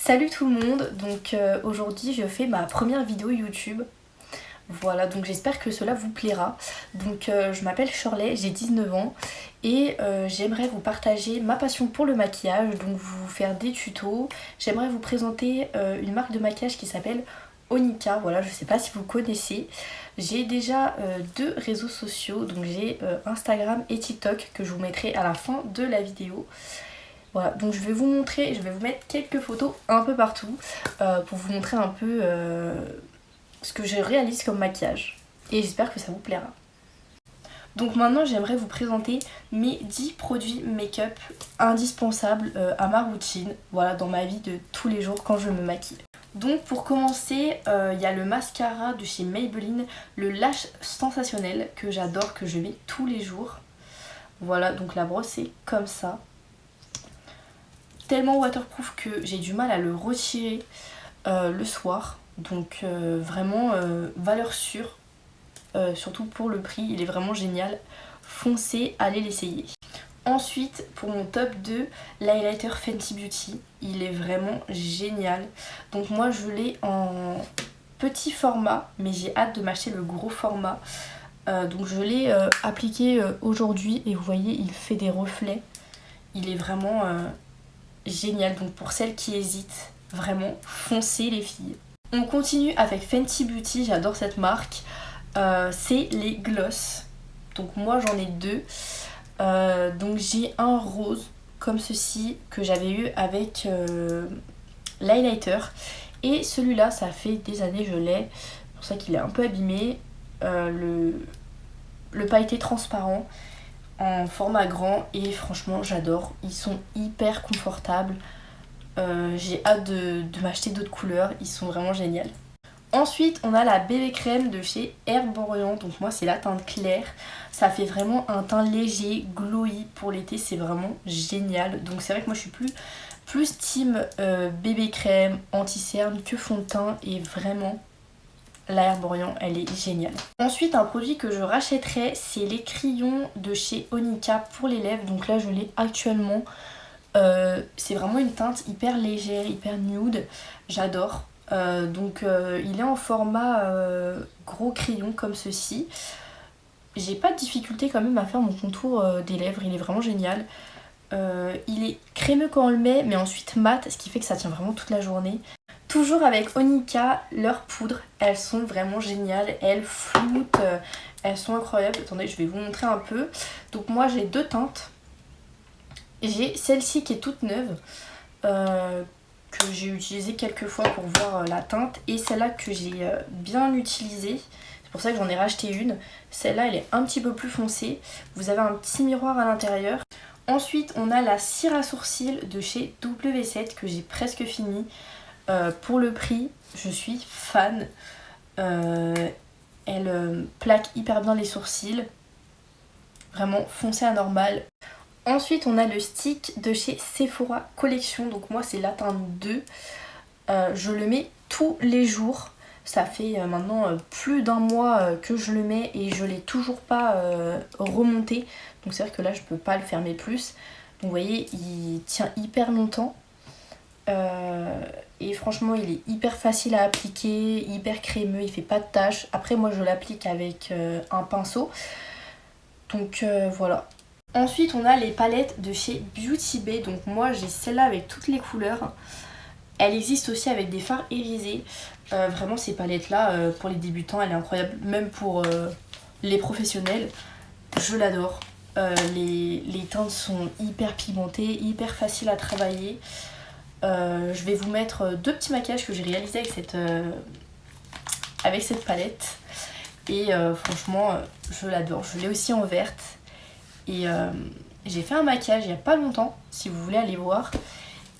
Salut tout le monde, donc aujourd'hui je fais ma première vidéo YouTube. Voilà, donc j'espère que cela vous plaira. Donc je m'appelle Shirley, j'ai 19 ans et j'aimerais vous partager ma passion pour le maquillage, donc vous faire des tutos. J'aimerais vous présenter une marque de maquillage qui s'appelle Onika, voilà, je sais pas si vous connaissez. J'ai déjà deux réseaux sociaux, donc j'ai Instagram et TikTok que je vous mettrai à la fin de la vidéo. Voilà, donc je vais vous montrer, je vais vous mettre quelques photos un peu partout pour vous montrer un peu ce que je réalise comme maquillage. Et j'espère que ça vous plaira. Donc maintenant j'aimerais vous présenter mes 10 produits make-up indispensables à ma routine, voilà, dans ma vie de tous les jours quand je me maquille. Donc pour commencer, il y a le mascara de chez Maybelline, le Lash Sensationnel que j'adore, que je mets tous les jours. Voilà, donc la brosse c'est comme ça. Tellement waterproof que j'ai du mal à le retirer le soir. Donc vraiment valeur sûre, surtout pour le prix, il est vraiment génial. Foncez, allez l'essayer. Ensuite, pour mon top 2, l'highlighter Fenty Beauty. Il est vraiment génial. Donc moi je l'ai en petit format, mais j'ai hâte de m'acheter le gros format. Donc je l'ai appliqué aujourd'hui et vous voyez il fait des reflets. Il est vraiment génial, donc pour celles qui hésitent, vraiment foncez les filles. On continue avec Fenty Beauty, j'adore cette marque. C'est les gloss. Donc moi j'en ai deux. Donc j'ai un rose comme ceci que j'avais eu avec l'highlighter. Et celui-là ça fait des années je l'ai. C'est pour ça qu'il est un peu abîmé. Le pailleté transparent en format grand et franchement j'adore, ils sont hyper confortables. J'ai hâte de m'acheter d'autres couleurs, ils sont vraiment géniaux. Ensuite on a la bébé crème de chez Herborian, donc moi c'est la teinte claire, ça fait vraiment un teint léger, glowy pour l'été, c'est vraiment génial. Donc c'est vrai que moi je suis plus team bébé crème, anti-cerne que fond de teint et vraiment la Herborian, elle est géniale. Ensuite, un produit que je rachèterais, c'est les crayons de chez Onika pour les lèvres. Donc là, je l'ai actuellement. C'est vraiment une teinte hyper légère, hyper nude. J'adore. Il est en format gros crayon comme ceci. J'ai pas de difficulté quand même à faire mon contour des lèvres. Il est vraiment génial. Il est crémeux quand on le met, mais ensuite mat, ce qui fait que ça tient vraiment toute la journée. Toujours avec Onika, leurs poudres, elles sont vraiment géniales, elles floutent, elles sont incroyables. Attendez, je vais vous montrer un peu. Donc moi j'ai deux teintes. J'ai celle-ci qui est toute neuve, que j'ai utilisée quelques fois pour voir la teinte. Et celle-là que j'ai bien utilisée, c'est pour ça que j'en ai racheté une. Celle-là elle est un petit peu plus foncée, vous avez un petit miroir à l'intérieur. Ensuite on a la cire à sourcils de chez W7 que j'ai presque fini. Pour le prix, je suis fan. Elle plaque hyper bien les sourcils. Vraiment foncé à normal. Ensuite, on a le stick de chez Sephora Collection. Donc moi, c'est la teinte 2. Je le mets tous les jours. Ça fait maintenant plus d'un mois que je le mets et je l'ai toujours pas remonté. Donc c'est vrai que là, je peux pas le fermer plus. Donc vous voyez, il tient hyper longtemps. Et franchement il est hyper facile à appliquer, hyper crémeux, il fait pas de taches. Après moi je l'applique avec un pinceau. Donc voilà. Ensuite on a les palettes de chez Beauty Bay. Donc moi j'ai celle-là avec toutes les couleurs. Elle existe aussi avec des fards irisés. Vraiment ces palettes là pour les débutants elle est incroyable. Même pour les professionnels, je l'adore. Les teintes sont hyper pigmentées, hyper faciles à travailler. Je vais vous mettre deux petits maquillages que j'ai réalisés avec cette palette. Et franchement, je l'adore. Je l'ai aussi en verte. Et j'ai fait un maquillage il n'y a pas longtemps, si vous voulez aller voir.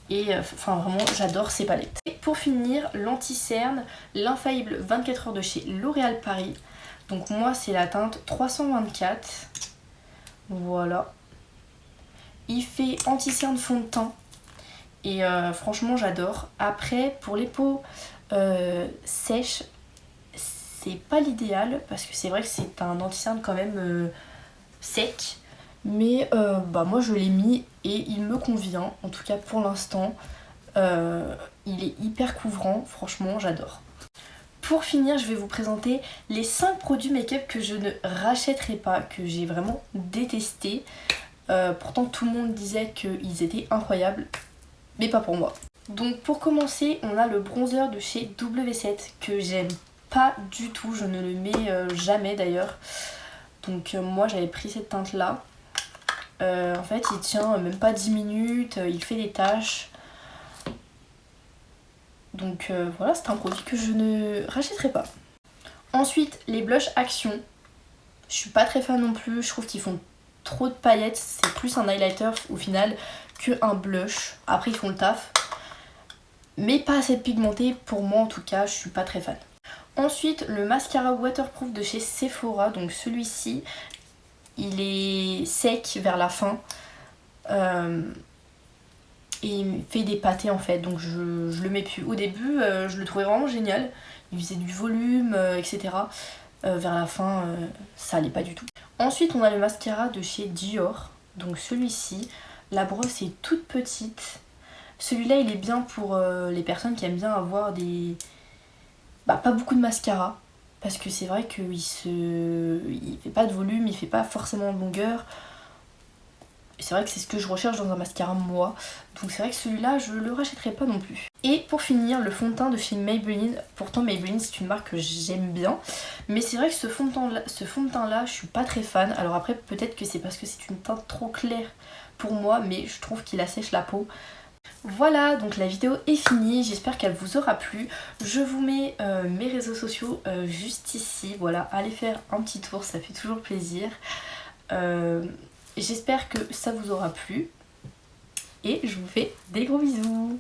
Et enfin vraiment, j'adore ces palettes. Et pour finir, l'anti-cerne, l'infaillible 24 heures de chez L'Oréal Paris. Donc moi, c'est la teinte 324. Voilà. Il fait anti-cerne fond de teint. Et franchement j'adore. Après pour les peaux sèches, c'est pas l'idéal parce que c'est vrai que c'est un anti-cerne quand même sec. Mais moi je l'ai mis et il me convient, en tout cas pour l'instant. il est hyper couvrant, franchement j'adore. Pour finir, je vais vous présenter les 5 produits make-up que je ne rachèterai pas, que j'ai vraiment détesté. Pourtant tout le monde disait qu'ils étaient incroyables, mais pas pour moi. Donc pour commencer, on a le bronzer de chez W7 que j'aime pas du tout, je ne le mets jamais d'ailleurs. Donc moi j'avais pris cette teinte là. En fait il tient même pas 10 minutes, il fait des taches. Donc voilà, c'est un produit que je ne rachèterai pas. Ensuite, les blushs Action. Je suis pas très fan non plus, je trouve qu'ils font trop de paillettes. C'est plus un highlighter au final qu'un blush. Après ils font le taf. Mais pas assez pigmenté pour moi en tout cas, je suis pas très fan. Ensuite, le mascara waterproof de chez Sephora. Donc celui-ci, il est sec vers la fin. Et il me fait des pâtés en fait, donc je le mets plus. Au début, je le trouvais vraiment génial. Il faisait du volume, etc. Vers la fin, ça allait pas du tout. Ensuite, on a le mascara de chez Dior. Donc celui-ci, la brosse est toute petite. Celui-là, il est bien pour les personnes qui aiment bien avoir des... pas beaucoup de mascara. Parce que c'est vrai qu'il fait pas de volume, il fait pas forcément de longueur. C'est vrai que c'est ce que je recherche dans un mascara moi. Donc c'est vrai que celui-là, je le rachèterai pas non plus. Et pour finir, le fond de teint de chez Maybelline. Pourtant Maybelline c'est une marque que j'aime bien. Mais c'est vrai que ce fond de teint là, je suis pas très fan. Alors après peut-être que c'est parce que c'est une teinte trop claire pour moi. Mais je trouve qu'il assèche la peau. Voilà, donc la vidéo est finie, j'espère qu'elle vous aura plu. Je vous mets mes réseaux sociaux juste ici, voilà, allez faire un petit tour, ça fait toujours plaisir. J'espère que ça vous aura plu et je vous fais des gros bisous.